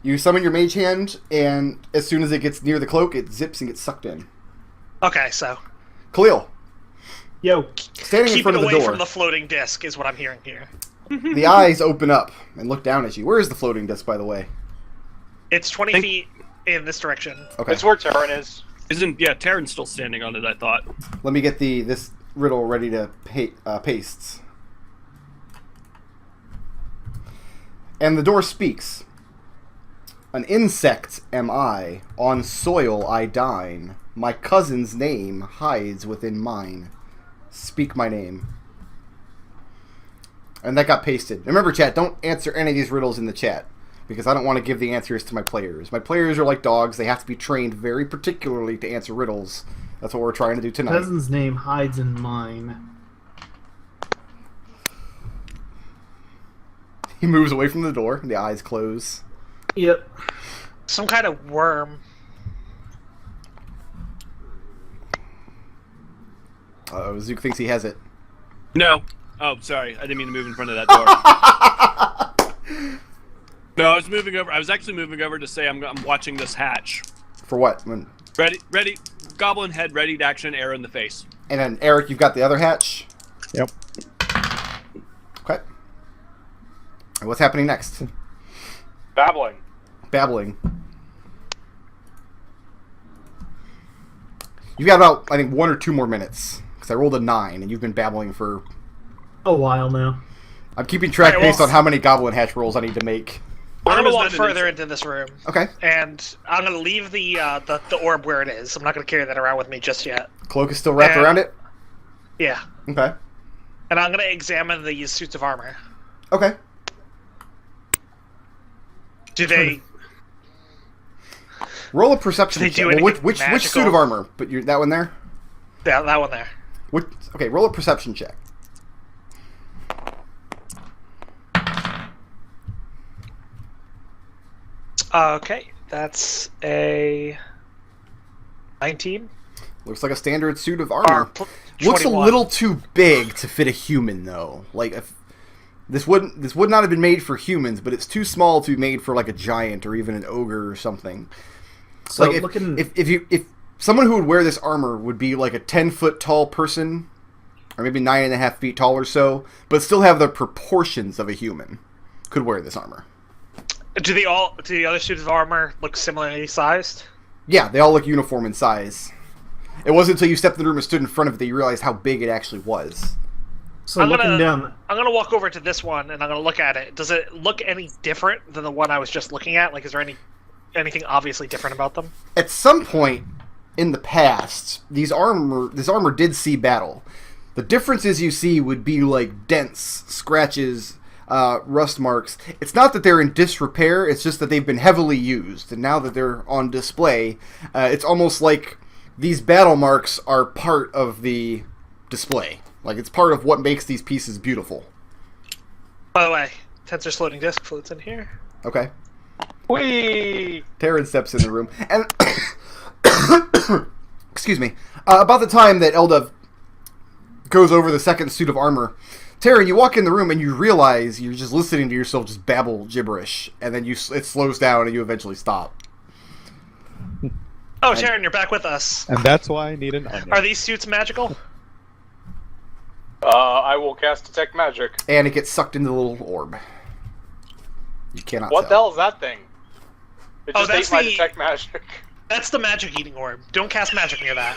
You summon your mage hand, and as soon as it gets near the cloak, it zips and gets sucked in. Okay, so Khalil. Yo. Standing in front of the door. Keep it away from the floating disc is what I'm hearing here. The eyes open up and look down at you. Where is the floating disc, by the way? It's 20 feet in this direction. Okay. It's where Tarin is. Tarin's still standing on it, I thought. Let me get this riddle ready to paste. And the door speaks. An insect am I, on soil I dine. My cousin's name hides within mine. Speak my name. And that got pasted. Remember, chat, don't answer any of these riddles in the chat, because I don't want to give the answers to my players. My players are like dogs. They have to be trained very particularly to answer riddles. That's what we're trying to do tonight. Cousin's name hides in mine. He moves away from the door, and the eyes close. Yep. Some kind of worm. Uh-oh, Zook thinks he has it. No. Oh, sorry. I didn't mean to move in front of that door. No, I was moving over. I was actually moving over to say I'm watching this hatch. For what? Ready. Goblin head, ready to action, arrow in the face. And then, Arik, you've got the other hatch? Yep. Okay. And what's happening next? Babbling. Babbling. You've got about, I think, 1 or 2 more minutes. Because I rolled a 9, and you've been babbling for... A while now. I'm keeping track based on how many goblin hatch rolls I need to make. I'm going to walk further into this room. Okay. And I'm going to leave the orb where it is. I'm not going to carry that around with me just yet. Cloak is still wrapped around it? Yeah. Okay. And I'm going to examine these suits of armor. Okay. Do they... Roll a perception Do they do check. Well, anything which suit of armor? But that one there? Yeah, that one there. Okay, roll a perception check. Okay, that's a 19. Looks like a standard suit of armor. 21. Looks a little too big to fit a human, though. Like, this would not have been made for humans, but it's too small to be made for like a giant or even an ogre or something. So like if someone who would wear this armor would be like a 10-foot tall person, or maybe 9.5 feet tall or so, but still have the proportions of a human, could wear this armor. Do the other suits of armor look similarly sized? Yeah, they all look uniform in size. It wasn't until you stepped in the room and stood in front of it that you realized how big it actually was. So I'm looking down... I'm gonna walk over to this one and I'm gonna look at it. Does it look any different than the one I was just looking at? Like, is there anything obviously different about them? At some point in the past, this armor did see battle. The differences you see would be like dents, scratches, rust marks. It's not that they're in disrepair, it's just that they've been heavily used, and now that they're on display, it's almost like these battle marks are part of the display. Like, it's part of what makes these pieces beautiful. By the way, Tensor's floating disc floats in here. Okay. Whee! Tarin steps in the room, and... excuse me. About the time that Eldove goes over the second suit of armor, Tarin, you walk in the room and you realize you're just listening to yourself just babble gibberish, and then it slows down and you eventually stop. Oh, Tarin, you're back with us. And that's why I need an onion. Are these suits magical? I will cast Detect Magic. And it gets sucked into the little orb. You cannot What the tell. hell is that thing? It just that's ate my the- Detect Magic. That's the magic eating orb. Don't cast magic near that.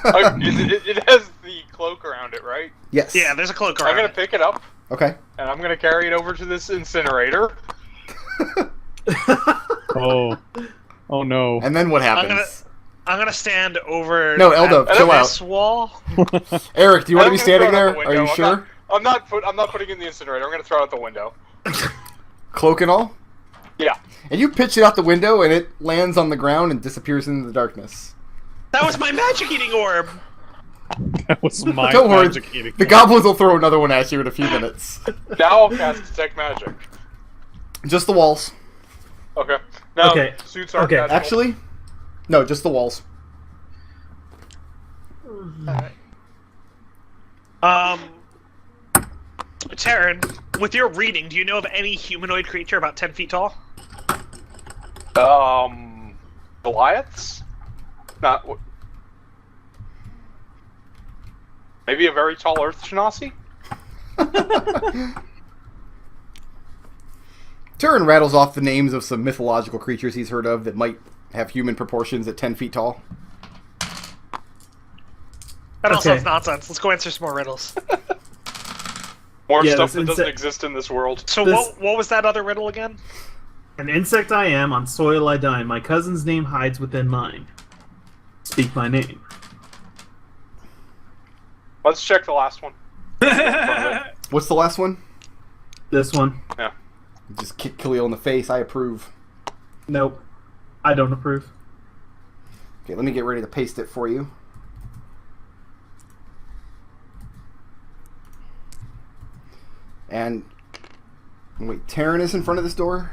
It has the cloak around it, right? Yes. Yeah, there's a cloak around I'm gonna it. pick it up, Okay. and I'm gonna carry it over to this incinerator. Oh. Oh no. And then what happens? I'm gonna stand over No, Eldove, at chill this out. wall. Eric, do you want to I'm be gonna standing throw it out there? the Are you window. sure? I'm not putting it in the incinerator. I'm gonna throw it out the window. Cloak and all? Yeah. And you pitch it out the window and it lands on the ground and disappears into the darkness. That was my magic eating orb. That was my Don't worry, magic eating. the goblins will throw another one at you in a few minutes. Now I'll cast Detect Magic. Just the walls. Okay. Now, Okay. suits aren't Okay. magical. Actually, no, just the walls. Alright. Tarin, with your reading, do you know of any humanoid creature about 10 feet tall? Goliaths? Not. Maybe a very tall Earth Genasi? Tarin rattles off the names of some mythological creatures he's heard of that might have human proportions at 10 feet tall. That all Okay. sounds nonsense. Let's go answer some more riddles. More Yeah, stuff this that doesn't insect- exist in this world. So This- what was that other riddle again? An insect I am, on soil I dine. My cousin's name hides within mine. Speak my name. Let's check the last one. What's the last one? This one. Yeah. Just kick Khalil in the face. I approve. Nope. I don't approve. Okay, let me get ready to paste it for you. And wait, Tarin is in front of this door?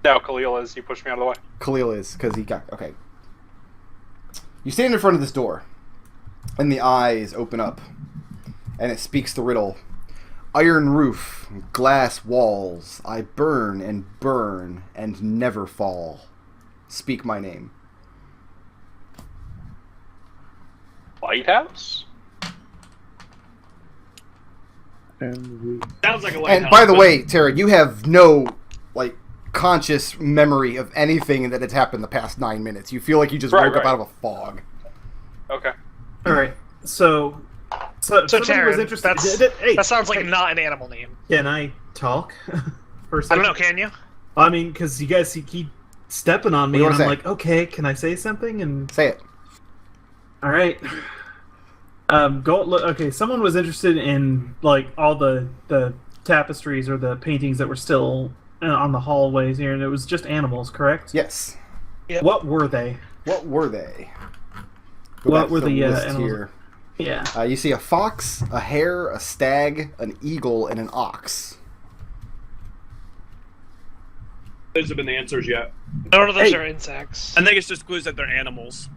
No, Khalil is. He pushed me out of the way. Khalil is, because he got... Okay. You stand in front of this door, and the eyes open up, and it speaks the riddle. Iron roof, glass walls, I burn and never fall. Speak my name. Lighthouse? And Sounds like a lighthouse. And by the but- way, Tara, you have no, like, conscious memory of anything that has happened the past 9 minutes. You feel like you just woke up Right. out of a fog. Okay. Alright, so somebody Tarin, was interested. that's- Hey, That sounds like hey, not an animal name. Can I talk? For a I second? don't know, can you? I mean, because you guys keep stepping on me, What and do you I'm wanna like, okay, can I say something? And Say it. all right, go look. Okay, someone was interested in like all the tapestries or the paintings that were still on the hallways here, and it was just animals, correct? Yes. Yep. What were they? What were they? Go What back were to the, list animals? here. Yeah. You see a fox, a hare, a stag, an eagle, and an ox. Those have been the answers yet. None of those Hey. are insects. I think it's just clues that they're animals.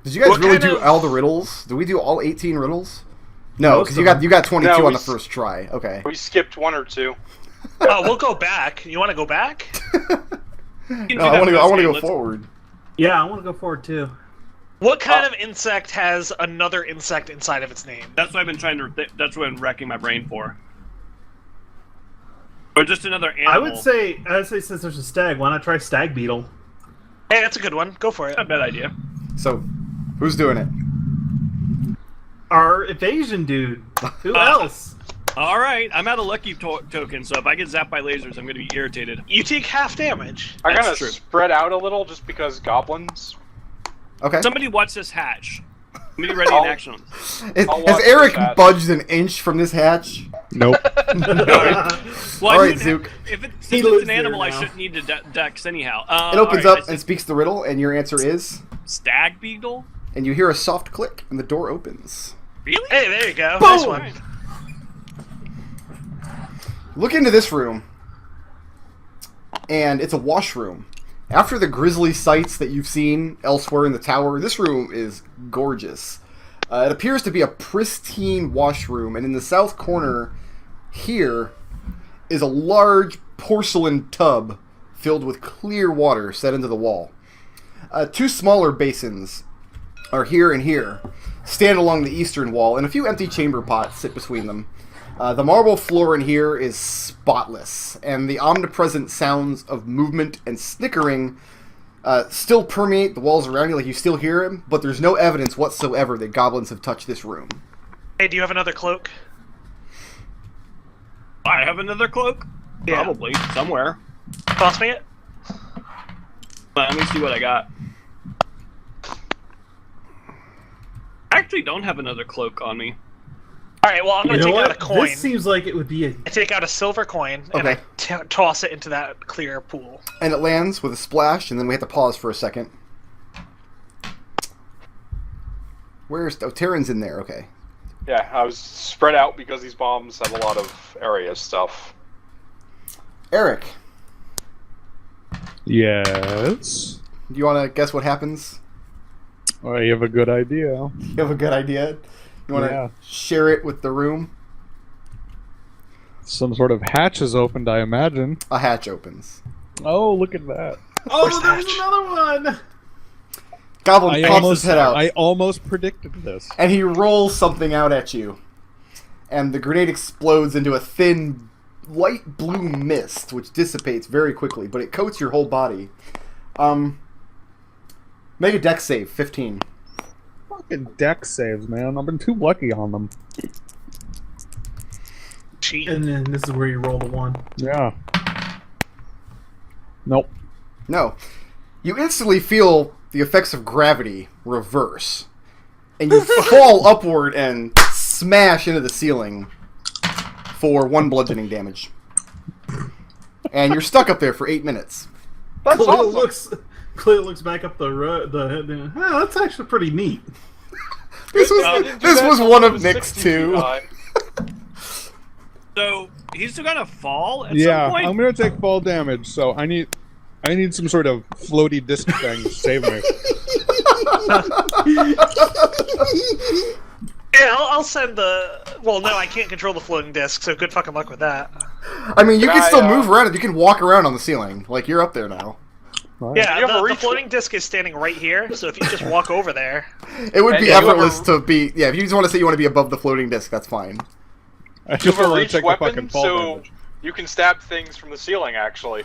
Did you guys What really kind do of- all the riddles? Did we do all 18 riddles? No, Most because of you got 22 No, on we the s- first try. Okay. We skipped one or two. Oh, we'll go back. You want to go back? No, I want to go. I want to go forward. Yeah, I want to go forward too. What kind of insect has another insect inside of its name? That's what I've been trying to. That's what I'm racking my brain for. Or just another animal. I would say since there's a stag, why not try stag beetle? Hey, that's a good one. Go for it. Not a bad idea. So, who's doing it? Our evasion dude. Who else? All right, I'm out of lucky token, so if I get zapped by lasers, I'm going to be irritated. You take half damage. I That's kind true. of spread out a little just because goblins. Okay. Somebody watch this hatch. I'm ready in action. I'll Has watch Arik this hatch. budged an inch from this hatch? nope. Well, All right, I Zook. If it, He since lives it's an there animal, I now. shouldn't need to dex anyhow. It opens all right, up I and said speaks the riddle, and your answer is, stag beetle. and you hear a soft click, and the door opens. Really? Hey, there you go. Boom! Nice one. Look into this room, and it's a washroom. After the grisly sights that you've seen elsewhere in the tower, this room is gorgeous. It appears to be a pristine washroom, and in the south corner here is a large porcelain tub filled with clear water set into the wall. Two smaller basins are here and here, stand along the eastern wall, and a few empty chamber pots sit between them. The marble floor in here is spotless, and the omnipresent sounds of movement and snickering still permeate the walls around you, like you still hear them, but there's no evidence whatsoever that goblins have touched this room. Hey, do you have another cloak? I have another cloak. Yeah. Probably somewhere. Toss me it. Let me see what I got. I actually don't have another cloak on me. All right. Well, I'm You gonna know take out a what? coin. This seems like it would be a. I take out a silver coin and Okay. I toss it into that clear pool. And it lands with a splash, and then we have to pause for a second. Where's... Oh, Tarin's in there, okay. Yeah, I was spread out because these bombs have a lot of area stuff. Arik, Yes. do you want to guess what happens? I have a good idea. You have a good idea? You want to Yeah. share it with the room? Some sort of hatch is opened, I imagine. A hatch opens. Oh, look at that. Oh, there's another one! Goblin pops his head out, I almost predicted this. and he rolls something out at you. And the grenade explodes into a thin, light blue mist, which dissipates very quickly, but it coats your whole body. Make a dex save, 15. Fucking deck saves, man. I've been too lucky on them. Cheat. And then this is where you roll the 1. Yeah. Nope. No. You instantly feel the effects of gravity reverse. And you fall upward and smash into the ceiling for 1 bludgeoning damage. And you're stuck up there for 8 minutes. That's awesome. Khalil looks back up the road. Oh, that's actually pretty neat. This was one of Nick's 60 too. feet high. So he's still gonna fall at Yeah, some point. I'm gonna take fall damage, so I need some sort of floaty disc thing to save me. Yeah, I'll send the. Well, no, I can't control the floating disc, so good fucking luck with that. I mean, you can Can still I, move around it. You can walk around on the ceiling. Like, you're up there now. Right. Yeah, You have a the reach- floating disc is standing right here, so if you just walk over there. It would And be you have effortless a- to be... Yeah, if you just want to say you want to be above the floating disc, that's fine. I You just have a want to reach take the weapon, fucking fall so damage. you can stab things from the ceiling, actually.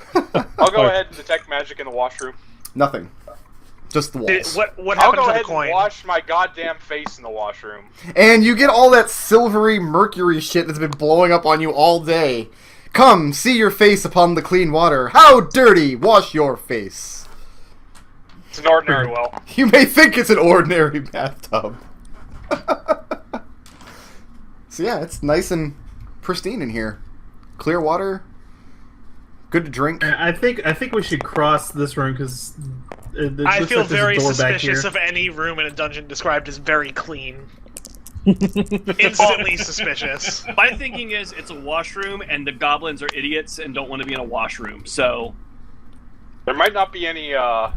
I'll go ahead and detect magic in the washroom. Nothing. Just the walls. What I'll happened go to the ahead coin? and wash my goddamn face in the washroom. And you get all that silvery mercury shit that's been blowing up on you all day. Come, see your face upon the clean water. How dirty! Wash your face. It's an ordinary well. You may think it's an ordinary bathtub. So yeah, it's nice and pristine in here. Clear water. Good to drink. I think we should cross this room because I feel very suspicious of any room in a dungeon described as very clean. Instantly suspicious. My thinking is it's a washroom, and the goblins are idiots and don't want to be in a washroom. So There might not be any, there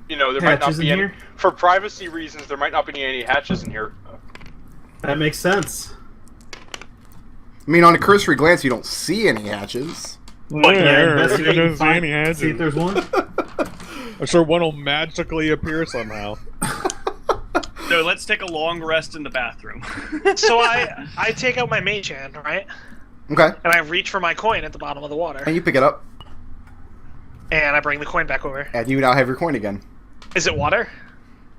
might not Hatches be in any... here? For privacy reasons, there might not be any hatches in here. That makes sense. I mean, on a cursory glance, you don't see any hatches. Investigate and see any find, see if there's one. I'm sure one will magically appear somehow. So let's take a long rest in the bathroom. So I take out my mage hand, right? Okay. And I reach for my coin at the bottom of the water. And you pick it up, And I bring the coin back over. and you now have your coin again. Is it water?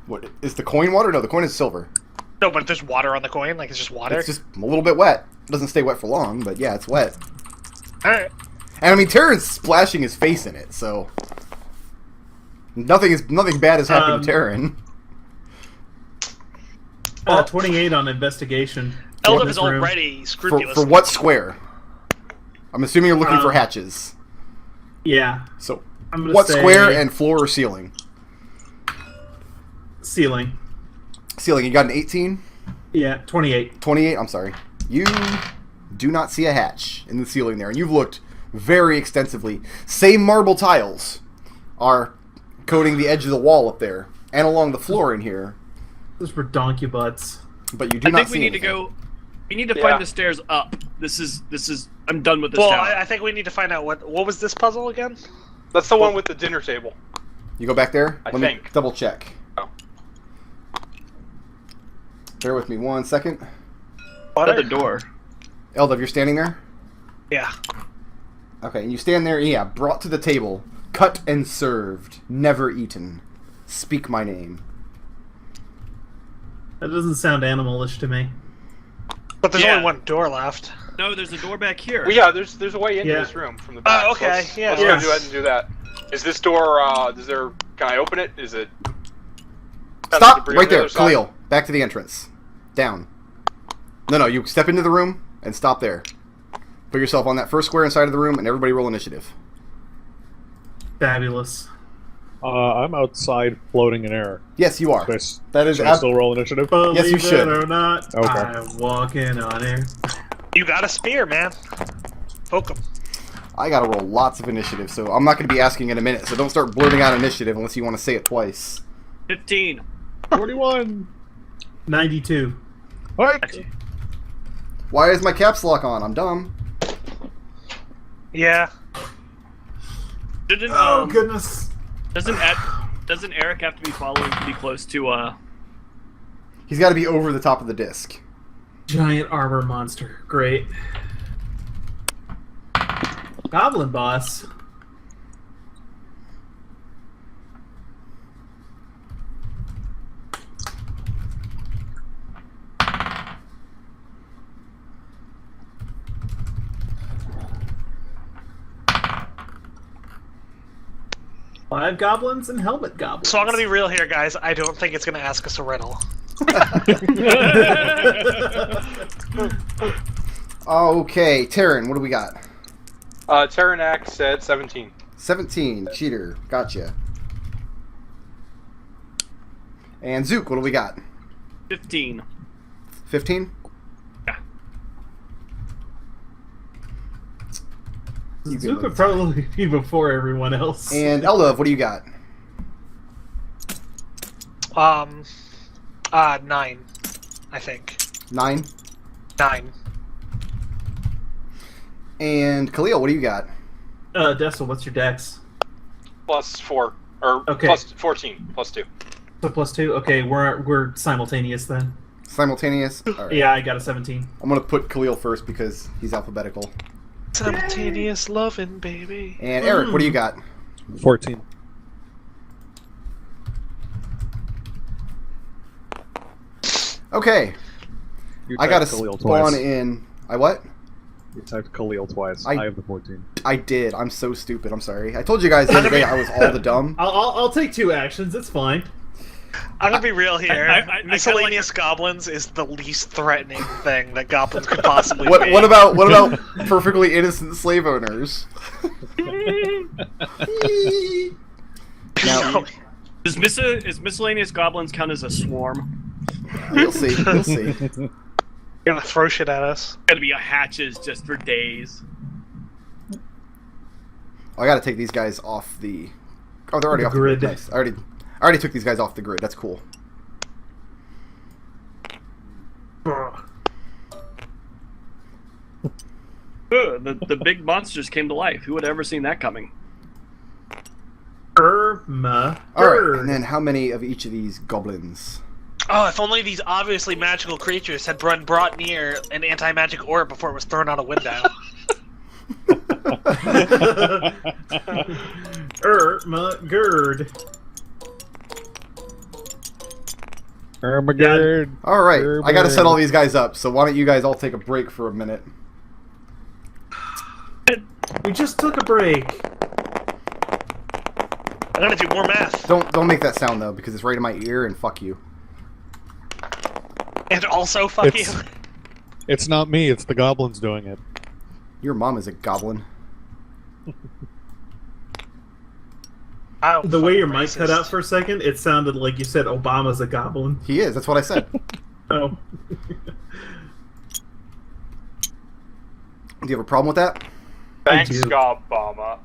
What is the coin water? No, the coin is silver. No, but there's water on the coin? Like, it's just water? It's just a little bit wet. It doesn't stay wet for long, but yeah, it's wet. Alright. And I mean, Tarin's splashing his face in it, so nothing bad has happened to Tarin. 28 on investigation. in Eldove this is room. already For scrupulous. what square? I'm assuming you're looking for hatches. Yeah, So, I'm gonna what say square and floor or ceiling? ceiling. Ceiling. You got an 18, Yeah, 28. 28. I'm sorry. You do not see a hatch in the ceiling there, and you've looked very extensively. Same marble tiles are coating the edge of the wall up there and along the floor in here, Those were donkey butts. but you do I not think see we need to anything. go. We need to Yeah. find the stairs up. This is. I'm done with this Well, tower. I think we need to find out what was this puzzle again? That's the one with the dinner table. You go back there? I Let me think. double check. Oh. Bear with me 1 second. At the door. Eldove, you're standing there? Yeah. Okay, and you stand there, yeah, brought to the table, cut and served, never eaten. Speak my name. That doesn't sound animalish to me. But there's Yeah. only one door left. No, there's a door back here. Well, yeah, there's a way into Yeah. this room from the back. Oh, okay, Let's, yeah. let's go do ahead and do that. Is this door, can I open it? Is it... Stop! debris Right on the there, other side? Khalil. Back to the entrance. Down. No, you step into the room and stop there. Put yourself on that first square inside of the room, and everybody roll initiative. Fabulous. I'm outside floating in air. Yes, you are. Should That is I still roll initiative? Believe Yes, you should. it or not, Okay. I'm walking on air. You got a spear, man. Poke him. I gotta roll lots of initiative, so I'm not gonna be asking in a minute, so don't start blurting out initiative unless you want to say it twice. 15. 41. 92. What? Why is my caps lock on? I'm dumb. Yeah. Didn't, Oh goodness! Doesn't Arik have to be following pretty close to He's got to be over the top of the disc. Giant armor monster. Great. Goblin boss. Five goblins and helmet goblins. So I'm gonna be real here, guys. I don't think it's gonna ask us a riddle. Okay, Tarin, what do we got? Tarin acts at 17. 17, cheater. Gotcha. And Zook, what do we got? 15. 15? Yeah. You Zook can would probably be before everyone else. And Eldove, what do you got? 9, I think. 9. 9. And Khalil, what do you got? Destil, what's your dex? +4. Or Okay. plus 14. +2. So +2? Okay, we're simultaneous then. Simultaneous? All right. Yeah, I got a 17. I'm going to put Khalil first because he's alphabetical. Simultaneous loving, baby. And Arik, what do you got? 14. Okay. You I got to typed Khalil spawn twice. in... I what? You typed Khalil twice. I- I have the 14. I did. I'm so stupid. I'm sorry. I told you guys the other day I was all the dumb. I'll take 2 actions. It's fine. I'm gonna be real here. I Miscellaneous goblins is the least threatening thing that goblins could possibly What, be. what about perfectly innocent slave owners? Now, Is miscellaneous goblins count as a swarm? you'll see. You'll see. You're gonna throw shit at us? Gotta be a hatches just for days. I got to take these guys off the. Oh, they're already The off the grid. grid. Nice. I already took these guys off the grid. That's cool. The big monsters came to life. Who would have ever seen that coming? Irma. All right. And then how many of each of these goblins? Oh, if only these obviously magical creatures had been brought near an anti-magic orb before it was thrown out a window. Irma Gerd. Ermagerd. All right. I got to set all these guys up. So why don't you guys all take a break for a minute? We just took a break. I'm gonna do more math. Don't make that sound though because it's right in my ear and fuck you. And also, fuck It's- you. It's not me, it's the goblins doing it. Your mom is a goblin. The way your mic cut out for a second, it sounded like you said Obama's a goblin. He is. That's what I said. Oh. Do you have a problem with that? Thanks, do. Gobama.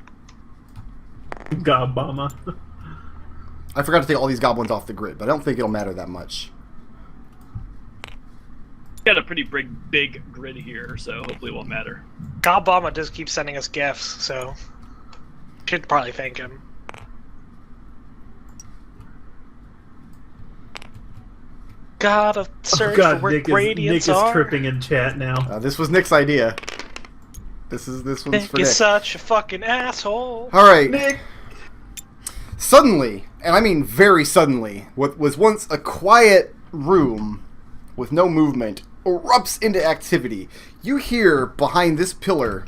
Gobama. I forgot to take all these goblins off the grid, but I don't think it'll matter that much. Got a pretty big grid here, so hopefully it won't matter. Gobama does keep sending us gifts, so should probably thank him. Gotta search for where Nick gradients is are. tripping in chat now. This was Nick's idea. This one's Nick for Nick. is such a fucking asshole. All right. Nick! Suddenly, and I mean very suddenly, what was once a quiet room with no movement erupts into activity. You hear behind this pillar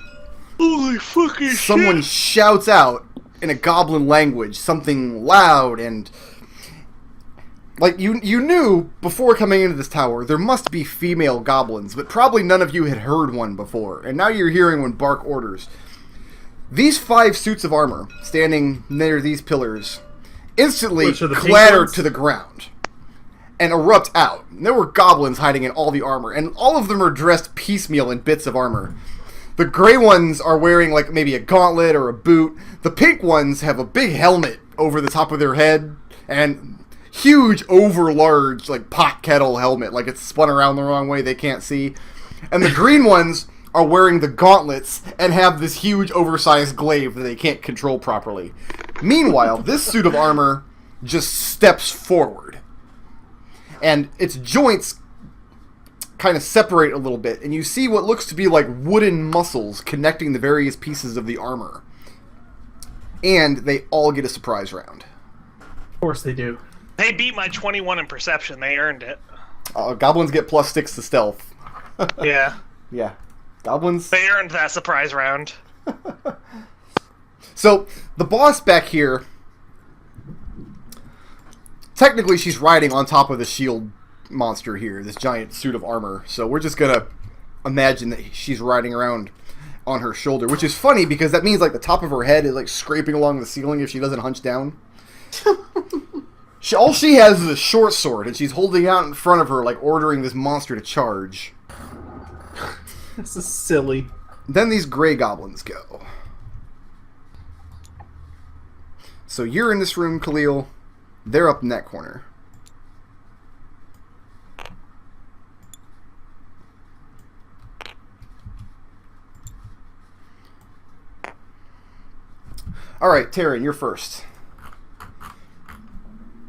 Holy fucking someone shouts out in a goblin language something loud and like you knew before coming into this tower there must be female goblins, but probably none of you had heard one before, and now you're hearing one bark orders. These 5 suits of armor standing near these pillars instantly Which are the pink clatter ones? to the ground and erupt out. And there were goblins hiding in all the armor, and all of them are dressed piecemeal in bits of armor. The gray ones are wearing like maybe a gauntlet or a boot. The pink ones have a big helmet over the top of their head, and huge, overlarge, like pot kettle helmet, like it's spun around the wrong way, they can't see. And the green ones are wearing the gauntlets and have this huge, oversized glaive that they can't control properly. Meanwhile, this suit of armor just steps forward, and its joints kind of separate a little bit, and you see what looks to be like wooden muscles connecting the various pieces of the armor. And they all get a surprise round. Of course they do. They beat my 21 in perception. They earned it. Goblins get +6 to stealth. Yeah. Yeah. Goblins... They earned that surprise round. So, the boss back here... Technically, she's riding on top of the shield monster here, this giant suit of armor. So we're just gonna imagine that she's riding around on her shoulder, which is funny because that means like the top of her head is like scraping along the ceiling if she doesn't hunch down. All she has is a short sword, and she's holding out in front of her like ordering this monster to charge. This is silly. Then these gray goblins go. So you're in this room, Khalil. They're up in that corner. Alright, Tarin, you're first.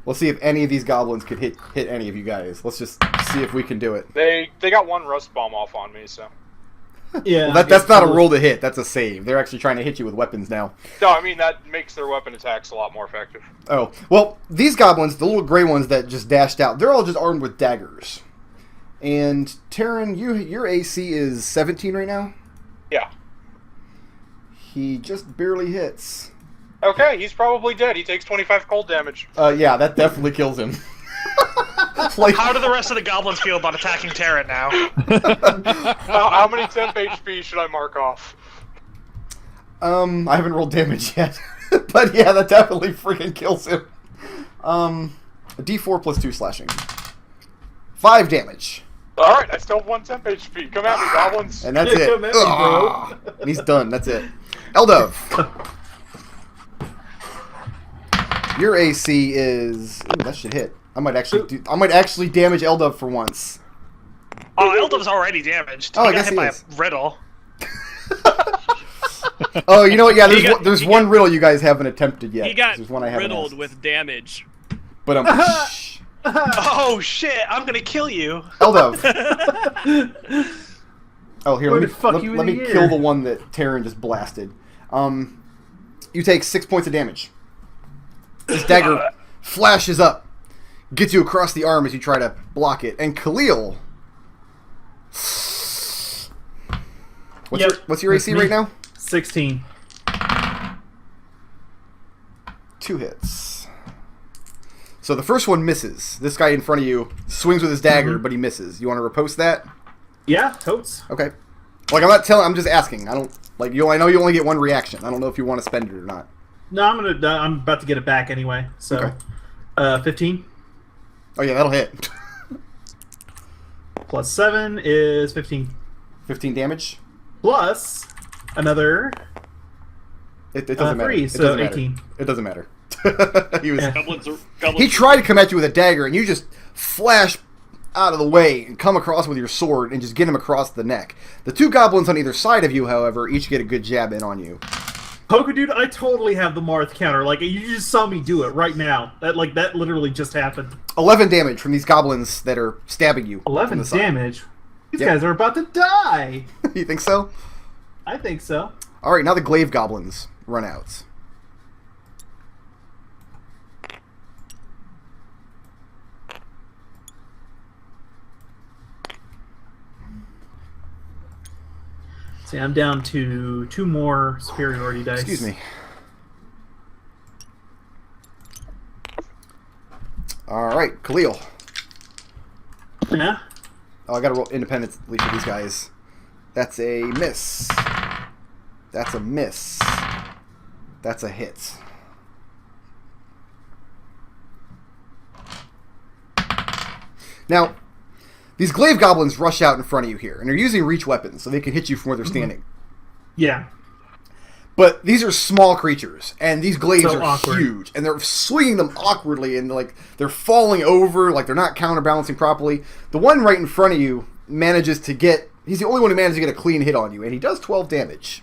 Let's see if any of these goblins could hit any of you guys. Let's just see if we can do it. They got one rust bomb off on me, so. Yeah. Well, that's not a roll to hit. That's a save. They're actually trying to hit you with weapons now. No, I mean, that makes their weapon attacks a lot more effective. Oh. Well, these goblins, the little gray ones that just dashed out, they're all just armed with daggers. And, Tarin, your AC is 17 right now? Yeah. He just barely hits. Okay, he's probably dead. He takes 25 cold damage. Yeah, that definitely kills him. Like, How do the rest of the goblins feel about attacking Tarin now? How many temp HP should I mark off? I haven't rolled damage yet. But yeah, that definitely freaking kills him. A D4 plus 2 slashing. 5 damage. Alright, I still have 1 temp HP. Come at me, goblins. And that's Yeah, it. come at me, bro. Ugh. And he's done. That's it. Eldove. Your AC is... Ooh, that should hit. I might actually damage Eldove for once. Oh, Eldove's already damaged. Oh, He I got guess hit he by is. a riddle. Oh, you know what? Yeah, there's He one riddle you guys haven't attempted yet. He got There's one I haven't riddled asked. with damage. But Oh shit! I'm gonna kill you. Eldove. Oh, here, Where let the fuck me you let in me the kill air? the one that Tarin just blasted. You take 6 points of damage. This dagger flashes up, gets you across the arm as you try to block it. And Khalil, what's your that's AC me. right now? 16. 2 hits. So the first one misses. This guy in front of you swings with his dagger, but he misses. You want to riposte that? Yeah, totes. Okay. Like, I'm not telling. I'm just asking. I don't like you. I know you only get one reaction. I don't know if you want to spend it or not. No, I'm about to get it back anyway. So, Okay. 15 Oh yeah, that'll hit. plus 7 is 15. 15 damage. Plus another It doesn't matter. 3, It so doesn't matter. 18. It doesn't matter. He was. Yeah. Goblins He tried to come at you with a dagger, and you just flash out of the way and come across with your sword and just get him across the neck. The 2 goblins on either side of you, however, each get a good jab in on you. Poker dude, I totally have the Marth counter. Like, you just saw me do it right now. That literally just happened. 11 damage from these goblins that are stabbing you. from 11 the side. damage. These Yep. guys are about to die. You think so? I think so. All right, now the glaive goblins run out. See, I'm down to 2 more superiority dice. Excuse me. All right, Khalil. Yeah. Oh, I gotta roll independently for these guys. That's a miss. That's a miss. That's a hit. Now, these glaive goblins rush out in front of you here, and they're using reach weapons, so they can hit you from where they're standing. Yeah. But these are small creatures, and these glaives So are awkward. huge, and they're swinging them awkwardly, and like they're falling over, like they're not counterbalancing properly. The one right in front of you manages to get. He's the only one who manages to get a clean hit on you, and he does 12 damage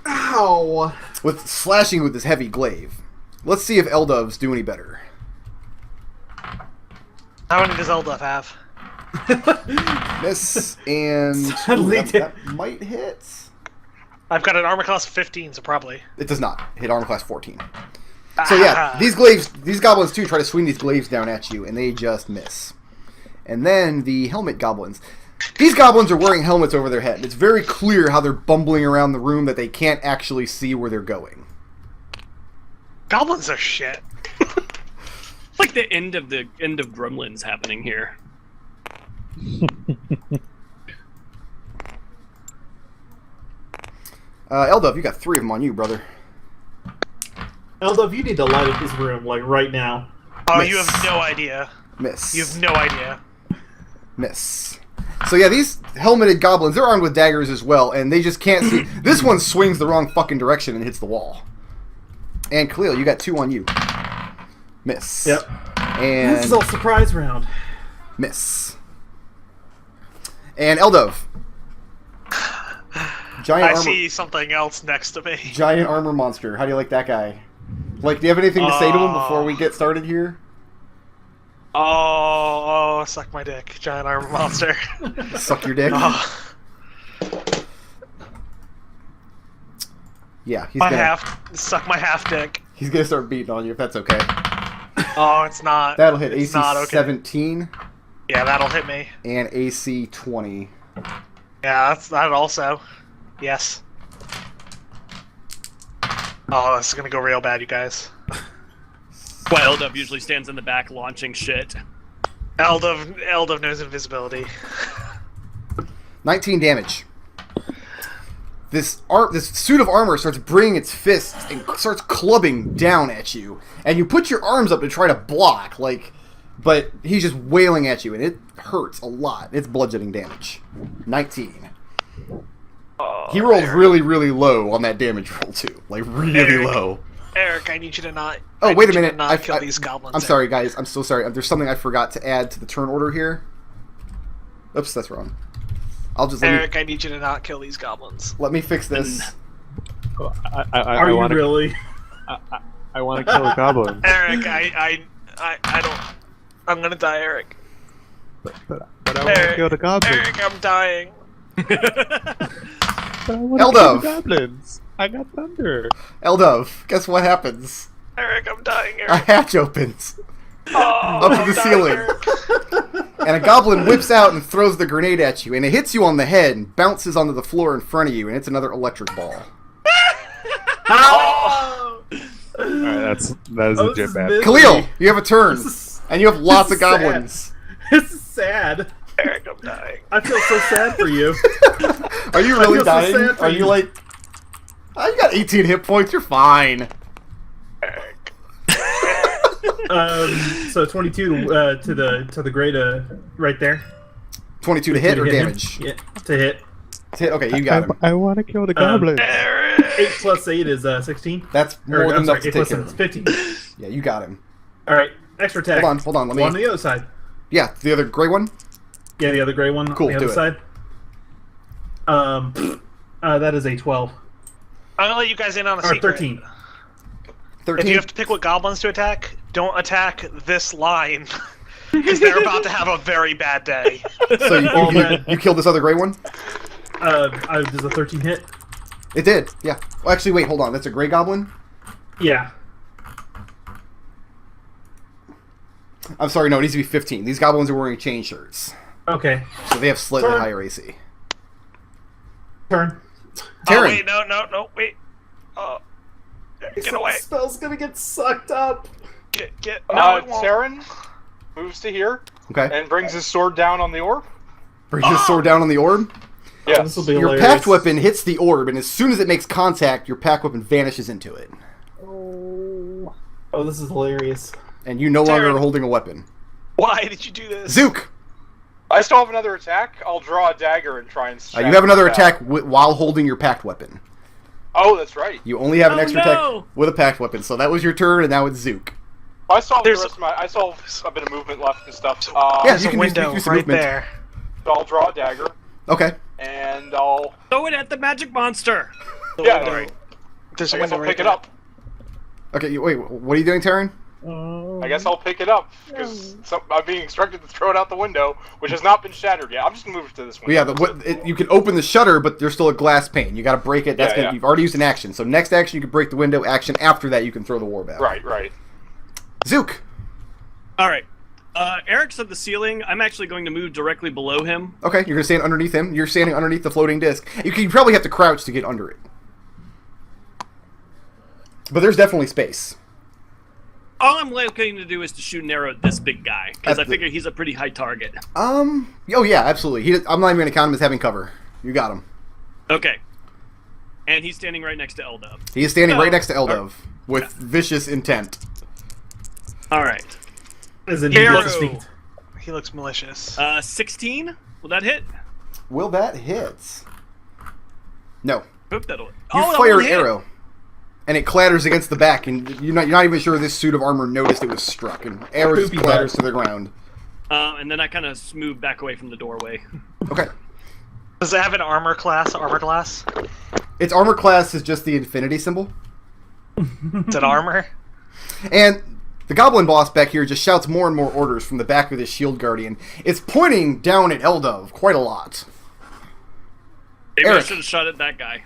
Ow! with slashing with his heavy glaive. Let's see if Eldoves do any better. How many does Eldove have? Miss and Suddenly that might hit. I've got an armor class of 15, so probably. It does not hit armor class 14. So yeah, these goblins too try to swing these glaives down at you, and they just miss. And then the helmet goblins. These goblins are wearing helmets over their head. It's very clear how they're bumbling around the room that they can't actually see where they're going. Goblins are shit. Like the end of Gremlins happening here. Eldove, you got 3 of them on you, brother. Eldove, you need to light up this room, like, right now. Oh, Miss. you have no idea. Miss. You have no idea. Miss. So yeah, these helmeted goblins, they're armed with daggers as well, and they just can't see. This one swings the wrong fucking direction and hits the wall. And Khalil, you got 2 on you. Miss. Yep. And This is all surprise round. miss. And Eldove. Giant I armor, see something else next to me. giant armor monster. How do you like that guy? Like, do you have anything to say to him before we get started here? Oh, suck my dick, giant armor monster. Suck your dick. Oh, Yeah, he's my gonna suck my half dick. he's gonna start beating on you if that's okay. Oh, it's not. That'll hit It's AC not okay. 17 Yeah, that'll hit me. and AC 20. Yeah, that's that also. Yes. Oh, this is gonna go real bad, you guys. Well, Eldove usually stands in the back launching shit. Eldove knows invisibility. 19 damage. This suit of armor starts bringing its fists and starts clubbing down at you, and you put your arms up to try to block, but he's just wailing at you, and it hurts a lot. It's bludgeoning damage. 19. Oh, He rolled Eric. really, really low on that damage roll too, like really Eric. low. Eric, I need you to not. Oh, I wait a need you to minute. Not kill these goblins. I'm sorry, guys. I'm so sorry. There's something I forgot to add to the turn order here. Oops, that's wrong. I'll just Eric, I need you to not kill these goblins. let me fix this. Are you really? I want to kill a goblin. Eric, I don't. I'm gonna die, Eric. But I want to kill the goblin. Eric, I'm dying. But I want to kill Eldove. the goblins. I got thunder. Eldove, guess what happens? Eric, I'm dying, A Eric. hatch opens Oh, up to I'm the dying, ceiling, Eric. and a goblin whips out and throws the grenade at you, and it hits you on the head and bounces onto the floor in front of you, and it's another electric ball. Oh. Alright, that is Oh, this legit is bad. misery. Khalil, you have a turn, This is- and you have lots this of is sad. goblins. This is sad. Eric, I'm dying. I feel so sad for you. Are you I really feel so dying? sad for Are you you. like? Oh, you got 18 hit points. You're fine. Eric. So 22 to the grade right there. 22 to hit or him. damage? Yeah, to hit. To hit. Okay, you got him. I want to kill the goblin. Eric. 8 plus 8 is 16. That's more Or, than I'm enough sorry, 8 to take plus him. 7 is 15. Yeah, you got him. All right, extra attack. Hold on. Let me. One on the other side. Yeah, the other gray one. Yeah, the other gray one Cool, on the do other it. side. That is a 12 I'm gonna let you guys in on a or secret. 13. If 13. you have to pick what goblins to attack, don't attack this line. Because they're about to have a very bad day. So you killed this other gray one. Does a 13 hit? It did. Yeah. Well, actually, wait. Hold on. That's a gray goblin. Yeah. I'm sorry. No, it needs to be 15. These goblins are wearing chain shirts, Okay. so they have slightly Turn. higher AC. Turn. Oh, Tarin. wait, no, wait. Oh. Get away. Spell's gonna get sucked up. Get. No, it won't. Tarin moves to here Okay. and brings his sword down on the orb. Brings his sword down on the orb. Yes. This will be Your hilarious. packed weapon hits the orb, and as soon as it makes contact, your packed weapon vanishes into it, Oh, this is hilarious. and you no longer Tarin. are holding a weapon. Why did you do this? Zook, I still have another attack. I'll draw a dagger and try and. you have another attack while holding your packed weapon. Oh, that's right. You only have an Oh, extra no! attack with a packed weapon, so that was your turn, and now it's Zook. I saw There's- the rest of my. I saw a bit of movement left and stuff. Yeah, There's you a can window use some right movement. there. So I'll draw a dagger, Okay. and I'll. Throw it at the magic monster. Yeah, window. alright. There's I a guess window I'll right pick it there. up. Okay, wait, what are you doing, Tarin? I guess I'll pick it up because I'm being instructed to throw it out the window, which has not been shattered yet. I'm just gonna move it to this window. Well, yeah, you can open the shutter, but there's still a glass pane. You got to break it. That's Yeah, yeah. You've already used an action. So next action, you can break the window. Action after that, you can throw the war back. Right. Zook. All right. Arik's at the ceiling. I'm actually going to move directly below him. Okay, you're gonna stand underneath him. You're standing underneath the floating disc. You probably have to crouch to get under it, but there's definitely space. All I'm looking to do is to shoot an arrow at this big guy, because I At the- figure he's a pretty high target. Oh yeah, absolutely. I'm not even gonna count him as having cover. You got him. Okay. And he's standing right next to Eldove. He is standing No. right next to Eldove with vicious intent. All right. As in, Arrow. he gets sneaked. He looks malicious. 16? Will that hit? Will that hit? No. Oop, that'll. You that fire will an hit. arrow, and it clatters against the back, and you're not even sure this suit of armor noticed it was struck, and arrow just Poopy clatters butt. to the ground. And then I kind of move back away from the doorway. Okay. Does it have an armor class? Armor class? Its armor class is just the infinity symbol. Is it armor? And the goblin boss back here just shouts more and more orders from the back of this shield guardian. It's pointing down at Eldove quite a lot. Maybe I Arik. should have shot at that guy.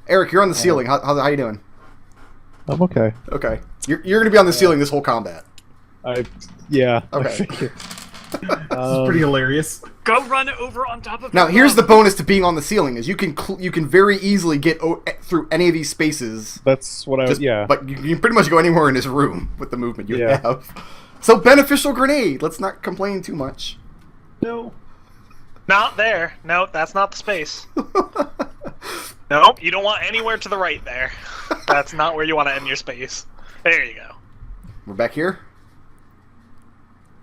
Arik, you're on the ceiling. How you doing? I'm okay. Okay. You're going to be on the ceiling this whole combat. Yeah. Okay. I figured. It's pretty hilarious. Go run over on top of Now, him. here's the bonus to being on the ceiling: is you can very easily get through any of these spaces. That's what I was. Yeah. But you can pretty much go anywhere in this room with the movement you Yeah. have. So beneficial grenade. Let's not complain too much. No. Not there. No, that's not the space. Nope, you don't want anywhere to the right there. That's not where you want to end your space. There you go. We're back here.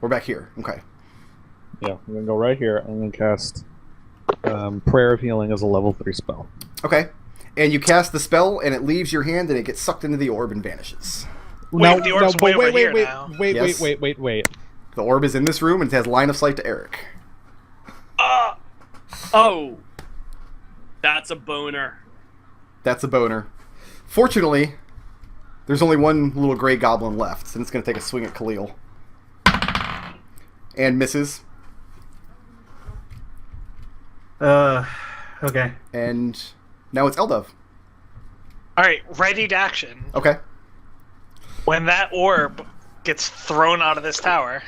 We're back here. Okay. Yeah. I'm gonna go right here. I'm gonna cast Prayer of Healing as a level 3 spell. Okay. And you cast the spell, and it leaves your hand, and it gets sucked into the orb and vanishes. Wait, the orb's way over here wait, now. Yes. wait. The orb is in this room, and it has line of sight to Arik. Oh. That's a boner. That's a boner. Fortunately, there's only one little gray goblin left, and it's going to take a swing at Khalil. And misses. Okay. And now it's Eldove. Alright, ready to action. Okay. When that orb gets thrown out of this tower,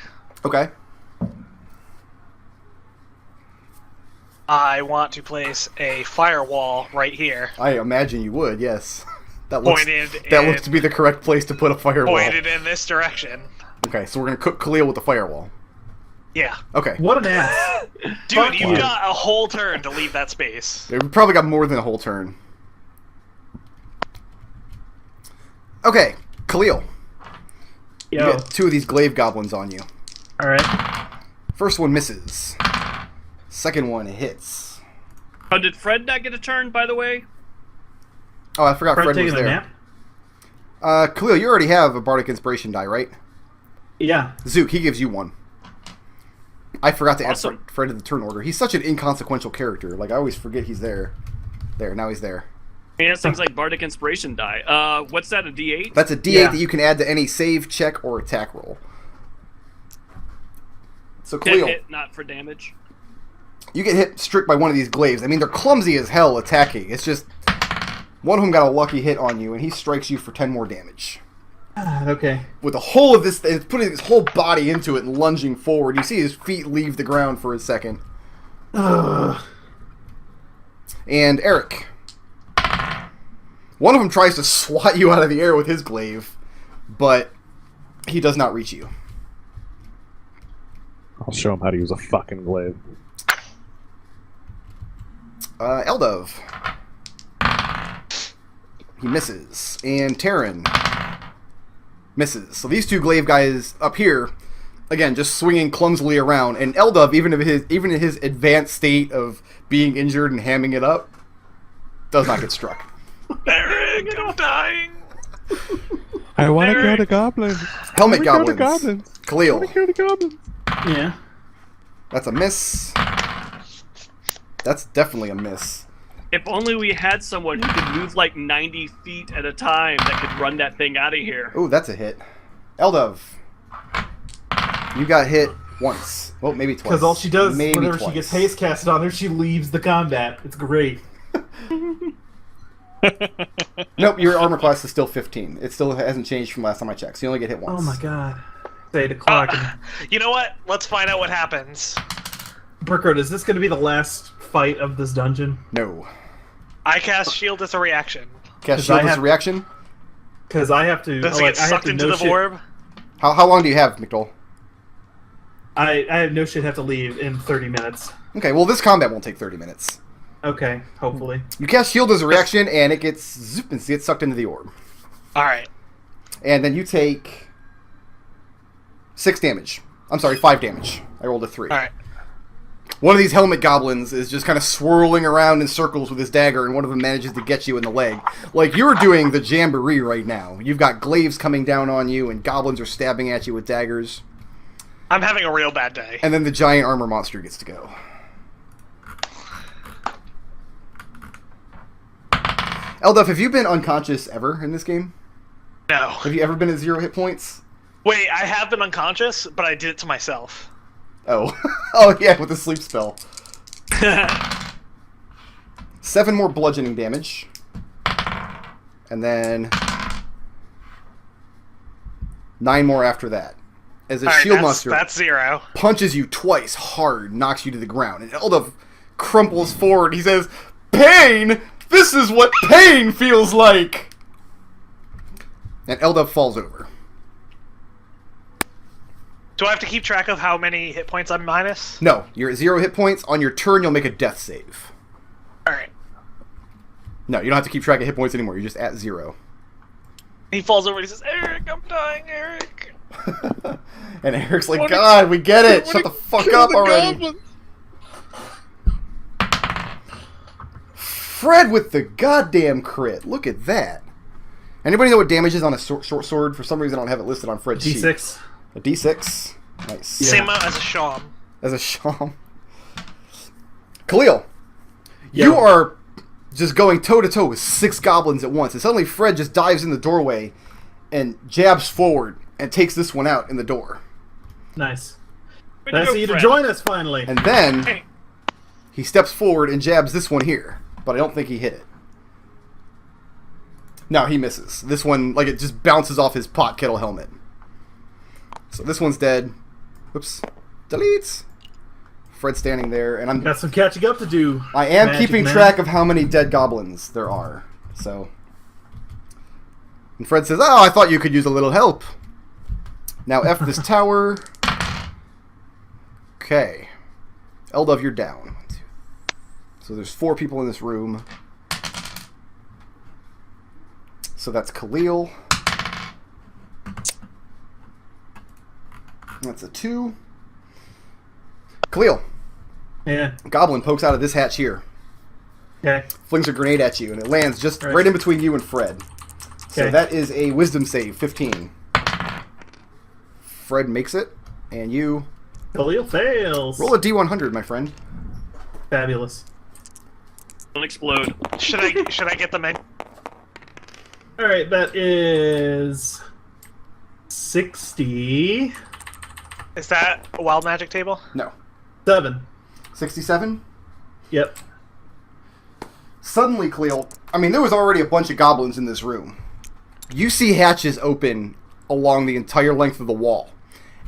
Okay. I want to place a firewall right here. I imagine you would, yes. That looks Pointed to be the correct place to put a firewall. Pointed in this direction. Okay, so we're going to cook Khalil with the firewall. Yeah. Okay. What an ass. Dude, Fuck you've you. got a whole turn to leave that space. We probably got more than a whole turn. Okay, Khalil. You Yo. get two of these glaive goblins on you. Alright. First one misses. Second one hits. Oh, did Fred not get a turn, by the way? Oh, I forgot Fred Fred was taking a there. nap? Khalil, you already have a Bardic Inspiration die, right? Yeah. Zook, he gives you one. I forgot to Awesome. add Fred to the turn order. He's such an inconsequential character. Like, I always forget he's there. There, now he's there. He has things like Bardic Inspiration die. What's that, a D8? That's a D8 Yeah. that you can add to any save, check, or attack roll. So, Hit, Khalil, hit, not for damage. you get hit strict by one of these glaives. I mean, they're clumsy as hell attacking. It's just one of them got a lucky hit on you, and he strikes you for 10 more damage. Okay. With the whole of this, it's putting his whole body into it and lunging forward. You see his feet leave the ground for a second. Ugh. And Arik. One of them tries to swat you out of the air with his glaive, but he does not reach you. I'll show him how to use a fucking glaive. Eldove. He misses. And Tarin misses. So these two glaive guys up here, again, just swinging clumsily around. And Eldove, even in his advanced state of being injured and hamming it up, Does not get struck. Eric, I'm dying. I want to kill Eric. the goblins. Helmet I wanna kill the goblins. goblins. I Khalil. want to kill the goblins. Yeah. That's a miss. That's definitely a miss. If only we had someone who could move like 90 feet at a time that could run that thing out of here. Ooh, that's a hit. Eldove. You got hit once. Well, maybe twice. Because all she does maybe whenever twice. she gets haste casted on her, she leaves the combat. It's great. Nope, your armor class is still 15. It still hasn't changed from last time I checked. So you only get hit once. Oh my god. Say the clock. You know what? Let's find out what happens. Brickroad, is this going to be the last fight of this dungeon? No. I cast shield as a reaction. Cast 'Cause shield I as a have- reaction. Because I have to. Does it like, get I have sucked to into no the shit- orb? How long do you have, McDohl? I have no shit have to leave in 30 minutes. Okay, well this combat won't take 30 minutes. Okay, hopefully. You cast shield as a reaction, and it gets zoop and gets sucked into the orb. All right. And then you take 6 damage. I'm sorry, 5 damage. I rolled a 3. All right. One of these helmet goblins is just kind of swirling around in circles with his dagger, and one of them manages to get you in the leg. Like, you're doing the jamboree right now. You've got glaives coming down on you, and goblins are stabbing at you with daggers. I'm having a real bad day. And then the giant armor monster gets to go. Eldove, have you been unconscious ever in this game? No. Have you ever been at 0 hit points? Wait, I have been unconscious, but I did it to myself. Oh. Oh, yeah, with the sleep spell. 7 more bludgeoning damage. And then 9 more after that. As a All right, shield that's, monster that's 0. punches you twice hard, knocks you to the ground. And Eldove crumples forward. He says, "Pain! This is what pain feels like!" And Eldove falls over. Do I have to keep track of how many hit points I'm minus? No, you're at 0 hit points. On your turn, you'll make a death save. All right. No, you don't have to keep track of hit points anymore. You're just at 0. He falls over and he says, "Eric, I'm dying, Eric." And Eric's like, "God, we get it. Shut the fuck up already." Fred with the goddamn crit. Look at that. Anybody know what damage is on a short sword? For some reason, I don't have it listed on Fred's sheet. D6. A D6. Nice. Same amount as a Sham. As a sham. Khalil, Yeah. you are just going toe-to-toe with 6 goblins at once. And suddenly Fred just dives in the doorway and jabs forward and takes this one out in the door. Nice. Way to Nice go, of you to Fred. join us finally. And then Hey. he steps forward and jabs this one here. But I don't think he hit it. No, he misses. This one, like, it just bounces off his pot kettle helmet. So this one's dead. Whoops. Deletes. Fred's standing there, and Got some catching up to do. I am Magic keeping Man. track of how many dead goblins there are. So. And Fred says, "Oh, I thought you could use a little help." Now F this tower. Okay. Eldove, you're down. So there's 4 people in this room. So that's Khalil. That's a 2. Khalil. Yeah. Goblin pokes out of this hatch here. Okay. Flings a grenade at you, and it lands just Right. right in between you and Fred. So Okay. that is a wisdom save, 15. Fred makes it, and you Khalil fails. roll a D100, my friend. Fabulous. Don't explode. Should I get the menu? All right, that is 60. Is that a wild magic table? No. 7. 67? Yep. Suddenly, Khalil, I mean, there was already a bunch of goblins in this room. You see hatches open along the entire length of the wall.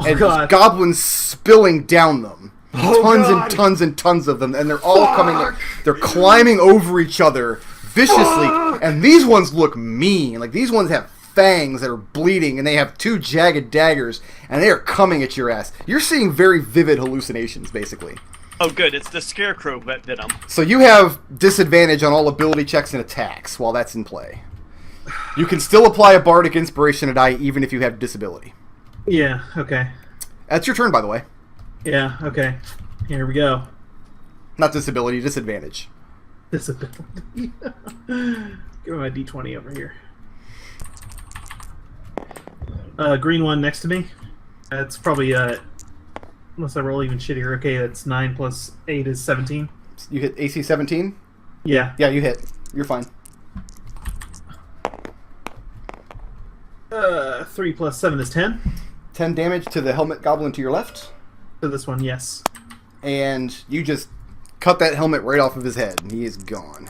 And God. goblins spilling down them. Oh, tons God. and tons and tons of them. And they're all coming, they're climbing over each other viciously. And these ones look mean. Like, these ones have fangs that are bleeding, and they have 2 jagged daggers, and they are coming at your ass. You're seeing very vivid hallucinations, basically. Oh, good. It's the scarecrow that did them. So you have disadvantage on all ability checks and attacks while that's in play. You can still apply a bardic inspiration to die even if you have disability. Yeah, okay. That's your turn, by the way. Yeah, okay. Here we go. Not disability, disadvantage. Disability. Give me my D20 over here. Green one next to me. That's probably unless I roll even shittier. Okay, that's 9 plus 8 is 17. You hit AC 17? Yeah. Yeah, you hit. You're fine. 3 plus 7 is 10. 10 damage to the helmet goblin to your left. To this one, yes. And you just cut that helmet right off of his head, and he is gone.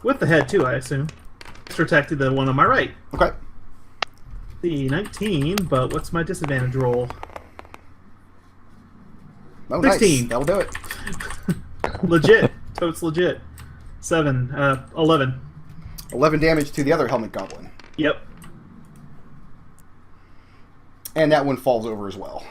With the head, too, I assume. Extra attack to the one on my right. Okay. The 19, but what's my disadvantage roll? Oh, 16. Nice. That'll do it. Legit. Totes legit. 11. 11 damage to the other helmet goblin. Yep. And that one falls over as well.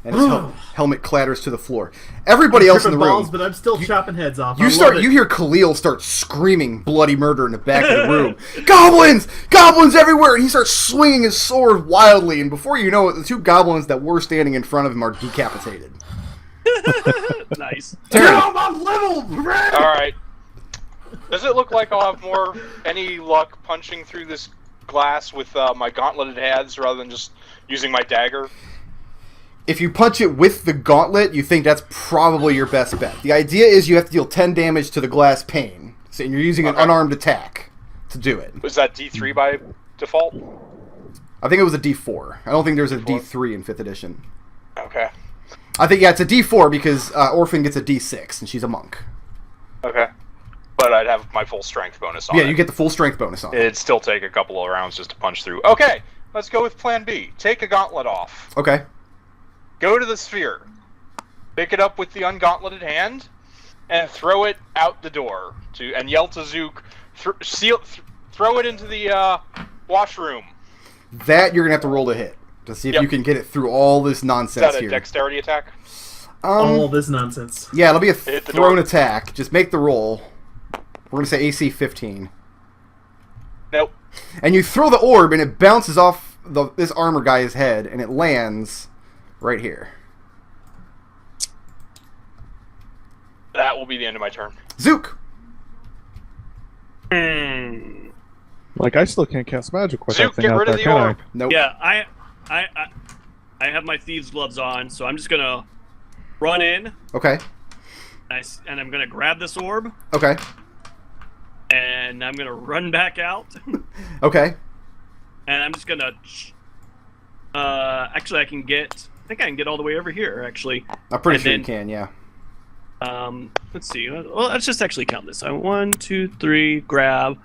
And his helmet clatters to the floor. Everybody else in the balls, room... but I'm still chopping heads off. You hear Khalil start screaming bloody murder in the back of the room. Goblins! Goblins everywhere! And he starts swinging his sword wildly, and before you know it, the two goblins that were standing in front of him are decapitated. Nice. Tarin. Alright. Does it look like I'll have any luck punching through this glass with my gauntleted hands rather than just using my dagger? If you punch it with the gauntlet, you think that's probably your best bet. The idea is you have to deal 10 damage to the glass pane, so you're using an unarmed attack to do it. Was that D3 by default? I think it was a D4. I don't think there's a D3 in 5th edition. Okay. I think, yeah, it's a D4 because Orphan gets a D6, and she's a monk. Okay. But I'd have my full strength bonus on it. Yeah, you get the full strength bonus on it. It'd still take a couple of rounds just to punch through. Okay, let's go with plan B. Take a gauntlet off. Okay. Go to the sphere. Pick it up with the ungauntleted hand, and throw it out the door. And yell to Zook, throw it into the washroom. That you're going to have to roll to hit, to see if you can get it through all this nonsense Is that a here. dexterity attack? All this nonsense. Yeah, it'll be a Hit the thrown door. attack. Just make the roll. We're going to say AC 15. Nope. And you throw the orb, and it bounces off this armor guy's head, and it lands right here. That will be the end of my turn. Zook! Like, I still can't cast magic with Zook, that thing get out rid there, of the can orb. Nope. Yeah, I have my thieves' gloves on, so I'm just gonna run in. Okay. And I'm gonna grab this orb, Okay. and I'm gonna run back out, Okay. and I'm just gonna. Actually, I think I can get all the way over here. Actually, I'm pretty And sure then- you can, yeah. Let's see. Well, let's just actually count this. 1, 2, 3. Grab.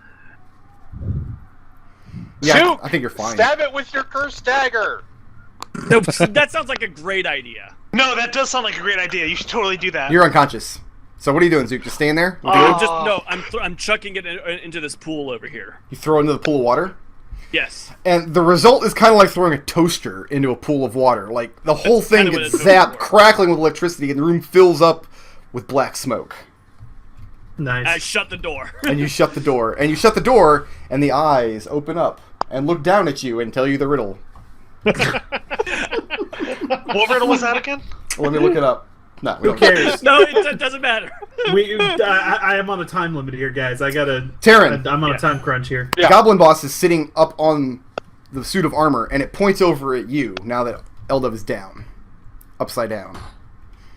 Yeah, Zook, I think you're fine. Stab it with your cursed dagger. No, that sounds like a great idea. No, that does sound like a great idea. You should totally do that. You're unconscious. So what are you doing, Zook? Just staying there? With the orb? I'm chucking it into this pool over here. You throw it into the pool of water? Yes. And the result is kind of like throwing a toaster into a pool of water. Like, the whole thing kinda gets what it's going zapped, for. crackling with electricity, and the room fills up with black smoke. Nice. I shut the door. And you shut the door. And you shut the door, and the eyes open up and look down at you and tell you the riddle. What riddle was that again? Let me look it up. No, we Who don't care. cares? No, it doesn't matter. I am on a time limit here, guys. Tarin. I'm on a time crunch here. The Goblin boss is sitting up on the suit of armor, and it points over at you now that Eldove is down. Upside down.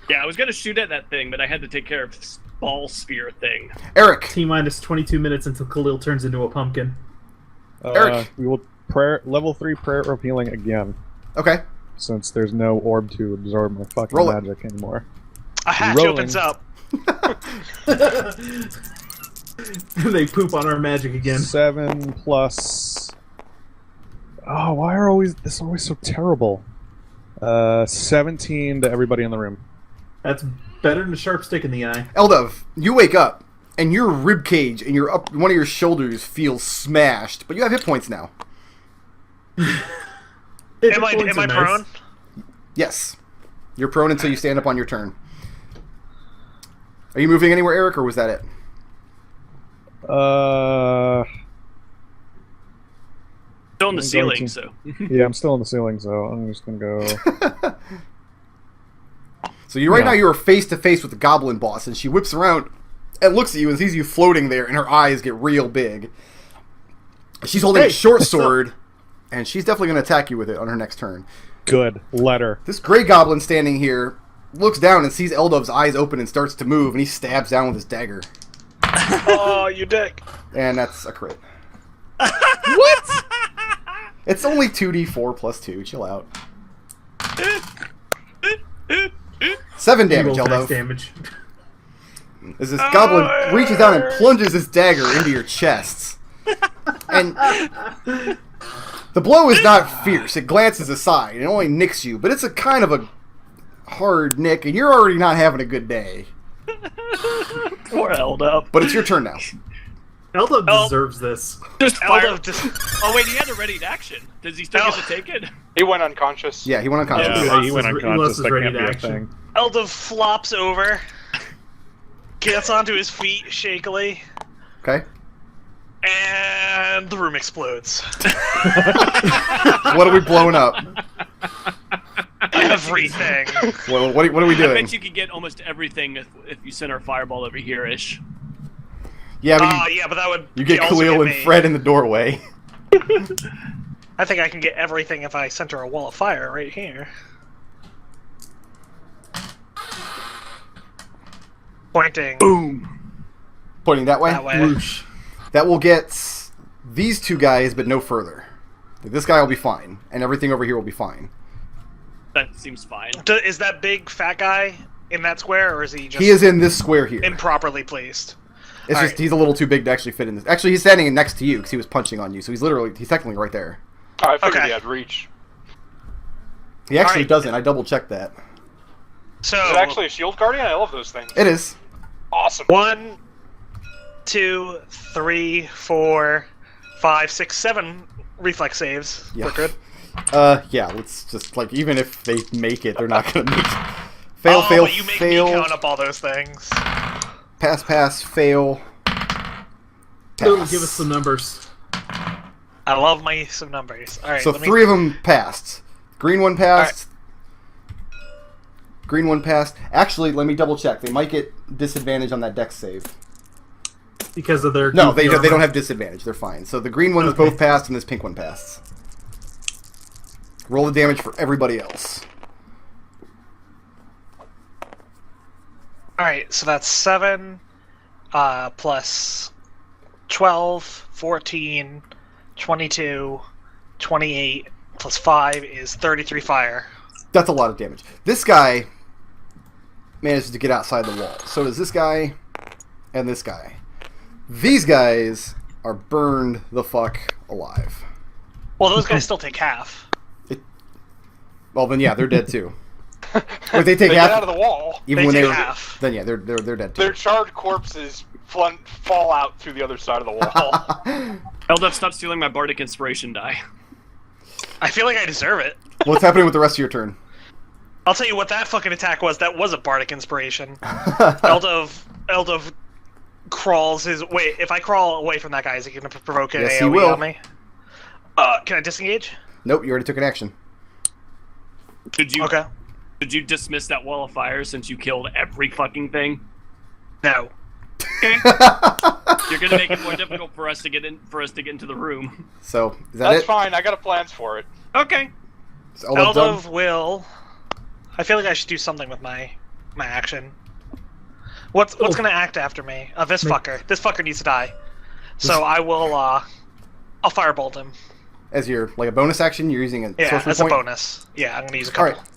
Yeah, I was gonna shoot at that thing, but I had to take care of this ball sphere thing. Arik. T-minus 22 minutes until Khalil turns into a pumpkin. Eric. We will level 3 prayer of healing again, Okay. since there's no orb to absorb my fucking Roll it. magic anymore. A hatch Rolling. opens up. They poop on our magic again. 7 plus. Oh, why are this always so terrible? 17 to everybody in the room. That's better than a sharp stick in the eye. Eldove, you wake up, and your rib cage and one of your shoulders feels smashed, but you have hit points now. Am I prone? Yes. You're prone until you stand up on your turn. Are you moving anywhere, Arik, or was that it? Still in the I'm ceiling, going to- so. Yeah, I'm still on the ceiling, so I'm just gonna go. So right now you are face to face with the Goblin boss, and she whips around and looks at you and sees you floating there, and her eyes get real big. She's holding a short sword, and she's definitely going to attack you with it on her next turn. Good. Let her. This gray goblin standing here looks down and sees Eldove's eyes open and starts to move, and he stabs down with his dagger. Oh, you dick. And that's a crit. What? It's only 2d4 plus 2. Chill out. 7 damage, Eldove. Damage. As this goblin reaches down and plunges his dagger into your chests. And the blow is not fierce. It glances aside. It only nicks you, but it's a kind of a hard nick, and you're already not having a good day. Poor Eldove. But it's your turn now. Eldove deserves this. Oh wait, he had a ready action. Does he still get to take it? He went unconscious. Yeah, he went unconscious. Yeah, he went unconscious. That ready can't to be a action. thing. Eldove flops over, gets onto his feet shakily, Okay. and the room explodes. What are we blowing up? Everything. Well, what are we I doing? bet you could get almost everything if you sent our fireball over here-ish. Yeah, but yeah, but that would you get also Khalil and me. Fred in the doorway. I think I can get everything if I center a wall of fire right here. Pointing. Boom. Pointing that way? That way. Whoosh. That will get these two guys, but no further. This guy will be fine, and everything over here will be fine. That seems fine. Is that big fat guy in that square, or is he just He is in this square here. improperly placed? It's just he's a little too big to actually fit in this. Actually, he's standing next to you because he was punching on you, so he's technically right there. I figured Okay. he had reach. He actually Alright. doesn't. I double checked that. So Is it actually a shield guardian? I love those things. It is. Awesome. 1, 2, 3, 4, 5, 6, 7 reflex saves. Yeah. We're good. Yeah. Let's just even if they make it, they're not gonna make. Fail, fail, but you make fail. me count up all those things. Pass, pass, fail. Ooh, Pass. give us some numbers. I love my use of numbers. All right. So 3 of them passed. Green one passed. Green one passed. Actually, let me double check. They might get disadvantage on that dex save. Because of their No, goofy they armor. don't have disadvantage. They're fine. So the green ones both passed, and this pink one passed. Roll the damage for everybody else. All right. So that's 7 plus 12, 14, 22, 28 plus 5 is 33 fire. That's a lot of damage. This guy manages to get outside the wall. So does this guy and this guy. These guys are burned the fuck alive. Well, those guys still take half. Well, then yeah, they're dead too. If they take They half, get out of the wall. even They when take they're half. then yeah, they're dead too. Their charred corpses fall out through the other side of the wall. Eldove, stop stealing my bardic inspiration die. I feel like I deserve it. What's happening with the rest of your turn? I'll tell you what that fucking attack was. That was a bardic inspiration. Eldove crawls his... Wait, if I crawl away from that guy, is he going to provoke an Yes, he AoE will. on me? Can I disengage? Nope, you already took an action. Did you Okay. Did you dismiss that wall of fire since you killed every fucking thing? No. You're gonna make it more difficult for us to get into the room. So is that That's it? fine. I got a plans for it. Okay. Is Eldove done? Eldove will... I feel like I should do something with my action. What's going to act after me? This fucker. This fucker needs to die. So I will, I'll firebolt him. As your a bonus action, you're using a Yeah, sorcery as point? a bonus. Yeah, I'm going to use a couple. Alright.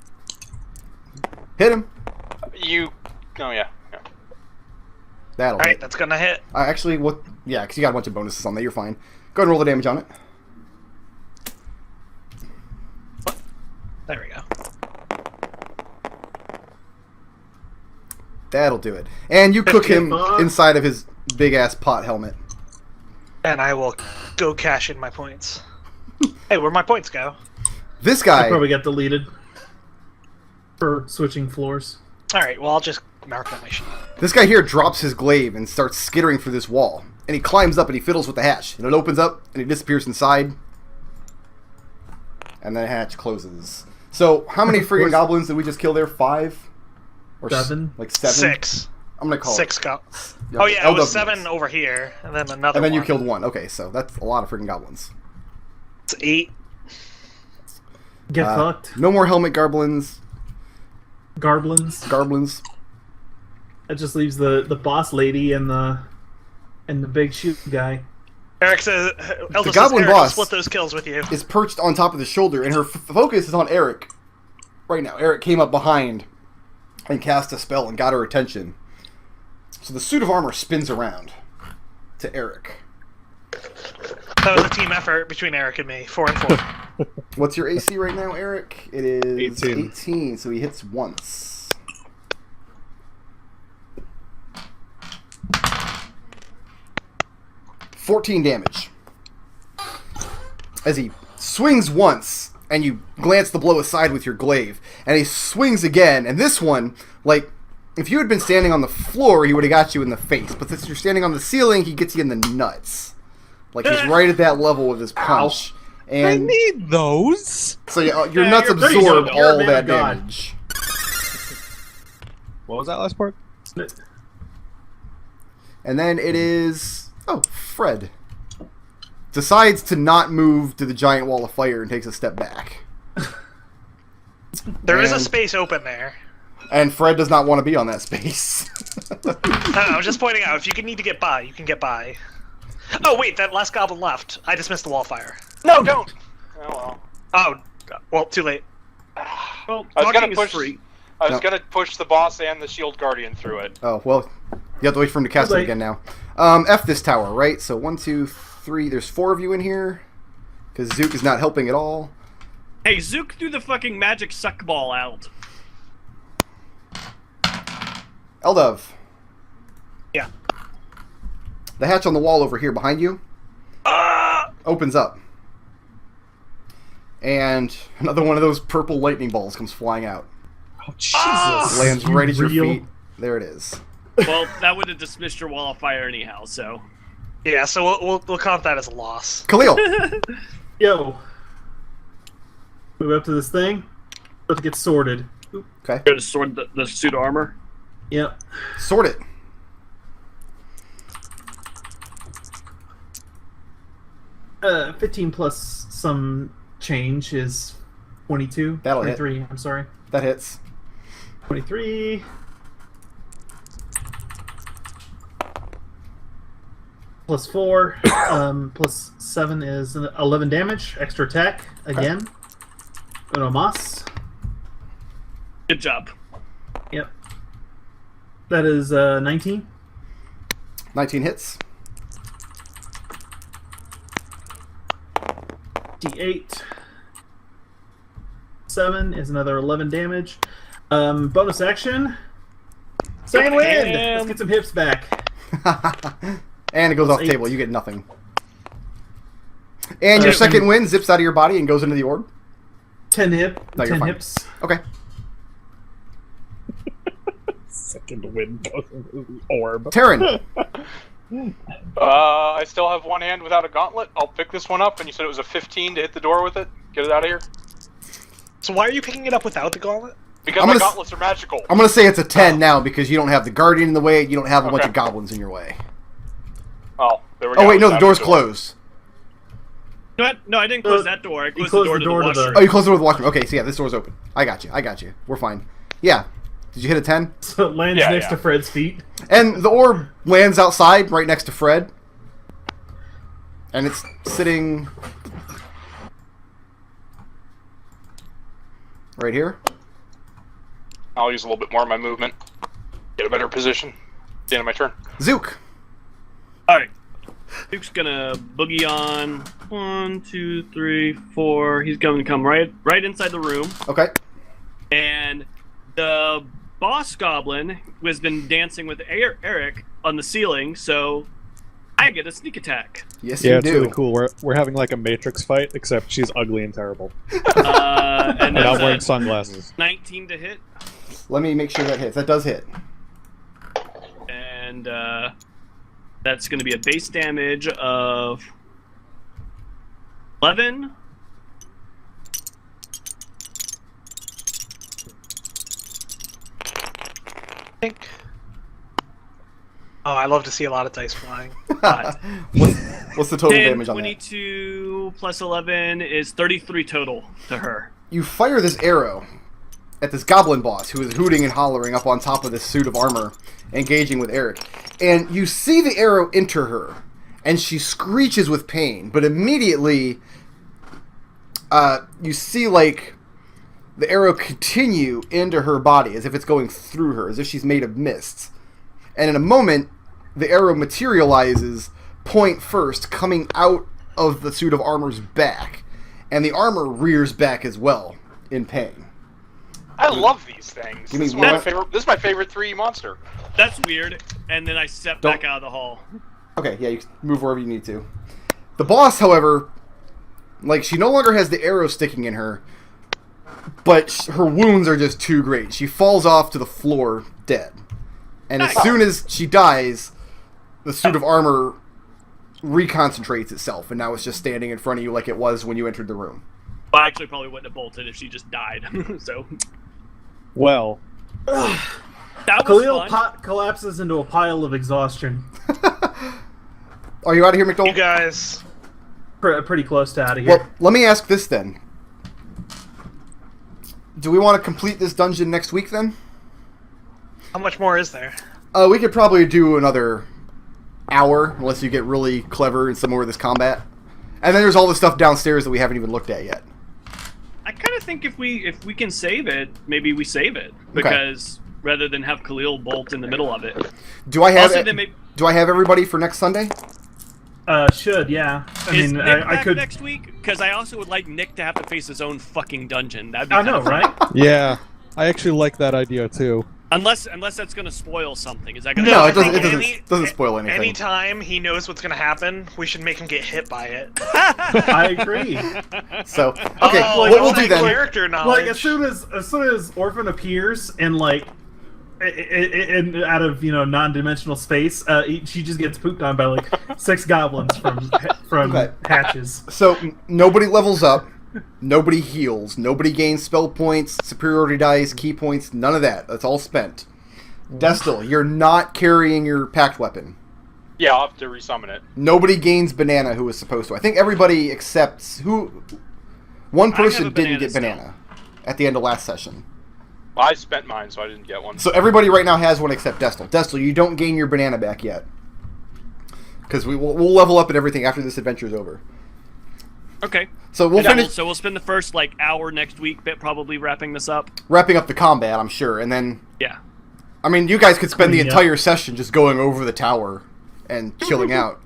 Hit him. Oh yeah. That'll Alright, hit. that's going to hit. Actually, what? Yeah, because you got a bunch of bonuses on that. You're fine. Go ahead and roll the damage on it. There we go. That'll do it. And you cook him fuck. inside of his big ass pot helmet. And I will go cash in my points. Hey, where'd my points go? This I guy, probably got deleted for switching floors. Alright, well, I'll just mark on my sheet. this guy here drops his glaive and starts skittering through this wall. And he climbs up and he fiddles with the hatch. And it opens up and he disappears inside. And the hatch closes. So, how many friggin' goblins did we just kill there? 5? Or 7? Like 7? 6. I'm gonna call 6 it. goblins. Yeah, Oh yeah, it was Eldove 7 next. over here, and then another And then you one. killed 1. Okay, so that's a lot of freaking goblins. It's 8. Get fucked. No more helmet goblins. Garblins. That just leaves the boss lady and the big shoot guy. Eric says, Eldove goblin says, Eric, I'll boss split those kills with you. Is perched on top of the shoulder, and her focus is on Arik. Right now, Arik came up behind and cast a spell and got her attention. So the suit of armor spins around to Arik. That was a team effort between Eric and me, 4 and 4. What's your AC right now, Arik? It is 18. 18, so he hits once. $14 damage. As he swings once, and you glance the blow aside with your glaive, and he swings again, and this one, like, if you had been standing on the floor, he would have got you in the face, but since you're standing on the ceiling, he gets you in the nuts. Like, he's right at that level with his punch. I And need those. so your Yeah, nuts you're- there you absorb go. You're a all man that of God. damage. What was that last part? And then it is... Oh, Fred. Decides to not move to the giant wall of fire and takes a step back. There is a And- space open there. And Fred does not want to be on that space. I'm just pointing out, if you need to get by, you can get by. Oh, wait, that last goblin left. I dismissed the wall fire. No, don't. Oh well. Oh, well, too late. Well, I was talking gonna is push. free. I was No. gonna push the boss and the shield guardian through it. Oh, well, you have to wait for him to cast it Wait. again now. F this tower, right? So 1, 2, 3, there's 4 of you in here. Because Zook is not helping at all. Hey, Zook threw the fucking magic suck ball out. Eldove. Yeah. The hatch on the wall over here behind you opens up. And another one of those purple lightning balls comes flying out. Oh Jesus! Lands right at your Real. feet. There it is. Well, that would have dismissed your wall of fire anyhow, so. Yeah, so we'll count that as a loss. Khalil. Yo. Move up to this thing. About to get sorted. Oop. Okay. Go to sword the suit armor. Yep. Sort it. Uh, 15 plus some change is 22. That'll hit. 23, I'm sorry. That hits. 23. Plus 4. Plus 7 is 11 damage. Extra attack again. Uno mas. Good job. Yep. That is 19. 19 hits. D8. 7 is another 11 damage. Bonus action. Second wind! Damn. Let's get some hips back. And it goes off the 8. table. You get nothing. And your second wind zips out of your body and goes into the orb. 10 No, you're 10 fine. hips. Okay. Second wind goes into the orb. Tarin. I still have one hand without a gauntlet. I'll pick this one up, and you said it was a 15 to hit the door with it. Get it out of here. So why are you picking it up without the gauntlet? Because I'm my gonna s- gauntlets are magical. I'm going to say it's a 10 now because you don't have the guardian in the way. You don't have a bunch Okay. of goblins in your way. Oh, there we go. Oh, wait, no, the Out door's door. closed. You know what? No, I didn't close that door. I You closed the door to the to the- washroom. Oh, you closed it with the washroom. Okay, so yeah, this door's open. I got you. We're fine. Yeah. Did you hit a 10? So it lands Yeah, next yeah. to Fred's feet. And the orb lands outside, right next to Fred. And it's sitting right here. I'll use a little bit more of my movement. Get a better position. At the end of my turn. Zook. Alright. Duke's gonna boogie on. 1, 2, 3, 4. He's going to come right inside the room. Okay. And the boss goblin has been dancing with Arik on the ceiling, so I get a sneak attack. Yes, Yeah, you it's do. really cool. We're having like a Matrix fight, except she's ugly and terrible. And Without that's wearing a sunglasses. 19 to hit. Let me make sure that hits. That does hit. And that's going to be a base damage of 11. I think. Oh, I love to see a lot of dice flying. What's the total 10, damage on that? 22 plus 11 is 33 total to her. You fire this arrow at this goblin boss who is hooting and hollering up on top of this suit of armor, engaging with Arik. And you see the arrow enter her, and she screeches with pain, but immediately you see, like, the arrow continue into her body as if it's going through her, as if she's made of mist. And in a moment, the arrow materializes point first, coming out of the suit of armor's back. And the armor rears back as well, in pain. I love these things. Give me This is, one. this is my favorite 3 monster. That's weird. And then I step back out of the hall. Okay, yeah, you can move wherever you need to. The boss, however, like, she no longer has the arrow sticking in her, but her wounds are just too great. She falls off to the floor dead. And as soon as she dies, the suit of armor reconcentrates itself, and now it's just standing in front of you like it was when you entered the room. Well, I actually probably wouldn't have bolted if she just died. So Well, that was Khalil fun. collapses into a pile of exhaustion. Are you out of here, McDohl? You guys, Pretty close to out of here. Well, let me ask this then. Do we want to complete this dungeon next week then? how much more is there? We could probably do another hour, unless you get really clever in some more of this combat. And then there's all the stuff downstairs that we haven't even looked at yet. I kind of think if we can save it, maybe we save it because rather than have Khalil bolt in the middle of it. Do I have Also, then maybe, Do I have everybody for next Sunday? Should, yeah. is Nick I back could. next week? Because I also would like Nick to have to face his own fucking dungeon. That'd be I know, right? Yeah, I actually like that idea too. Unless that's gonna spoil something. Is that gonna? No, I it doesn't. think It doesn't spoil anything. Anytime he knows what's gonna happen, we should make him get hit by it. I agree. So okay, Oh, what we'll what's do that then? character knowledge. Like as soon as Orphan appears and like in out of non-dimensional space, she just gets pooped on by like 6 goblins from Okay. hatches. So nobody levels up, nobody heals, nobody gains spell points, superiority dice, key points, none of that. That's all spent. Destil, you're not carrying your packed weapon. Yeah, I'll have to resummon it. Nobody gains banana who was supposed to. I think everybody except one I have person a didn't banana get still. banana at the end of last session. I spent mine, so I didn't get one. So everybody right now has one except Destil. Destil, you don't gain your banana back yet. Because we'll level up and everything after this adventure's over. Okay. So we'll finish So we'll spend the first hour next week, probably wrapping this up. wrapping up the combat, I'm sure. And then, Yeah. I mean, you guys could spend the Clean up. entire session just going over the tower and chilling out.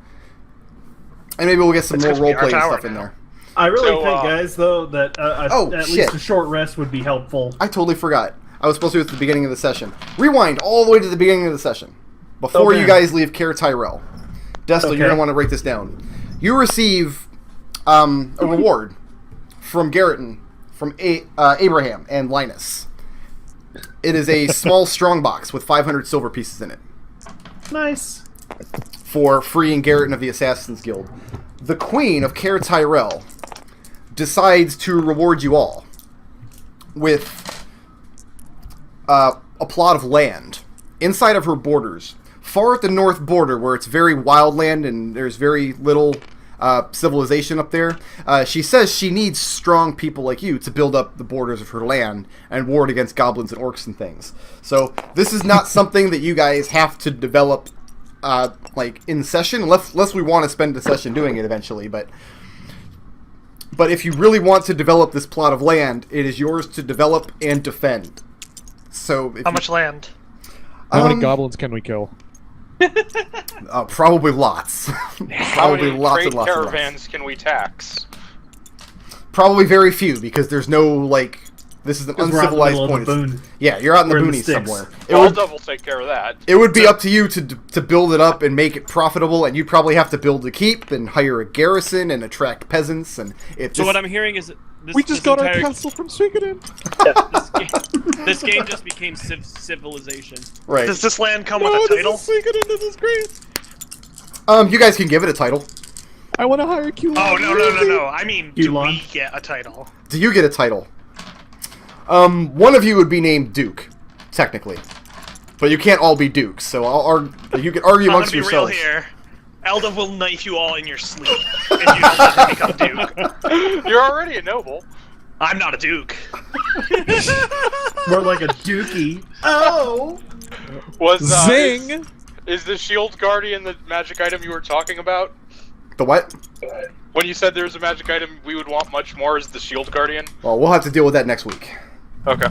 And maybe we'll get some It's more gonna be our roleplay and tower stuff in now. there. I really So, think, guys, though, that at shit. least a short rest would be helpful. I totally forgot. I was supposed to do it at the beginning of the session. Rewind all the way to the beginning of the session. Before you man. guys leave Care Tyrell. Destil, you're going to want to write this down. You receive a reward from Garreton, from Abraham and Linus. It is a small strong box with 500 silver pieces in it Nice. for freeing Garreton of the Assassin's Guild. The Queen of Care Tyrell decides to reward you all with a plot of land inside of her borders, far at the north border, where it's very wild land and there's very little civilization up there. She says she needs strong people like you to build up the borders of her land and ward against goblins and orcs and things. So this is not something that you guys have to develop in session, unless we want to spend the session doing it eventually. But if you really want to develop this plot of land, it is yours to develop and defend. So How much land? How many goblins can we kill? Probably lots. How Probably many lots trade and lots and caravans lots. can we tax? Probably very few, because there's no, this is an Because we're out in the uncivilized middle of point. the It's- boon. Yeah, you're out in the We're in the boonies sticks. somewhere. Eldove will take care of that. It would be up to you to build it up and make it profitable, and you'd probably have to build a keep and hire a garrison and attract peasants. And So what I'm hearing is that We just got our castle from Suikoden. this game just became civilization. right. Does this land come No, with a this title? is Suikoden. This is great. You guys can give it a title. I want to hire Q. Oh no! I mean, do Elon. we get a title? Do you get a title? One of you would be named Duke, technically. But you can't all be dukes, so you can argue I'm amongst gonna be real yourselves. here. Eldove will knife you all in your sleep if you don't let him become Duke. You're already a noble. I'm not a Duke. More like a dookie. Oh! Was Zing! Is the shield guardian the magic item you were talking about? The what? When you said there's a magic item we would want much more, is the shield guardian? Well, we'll have to deal with that next week. Okay.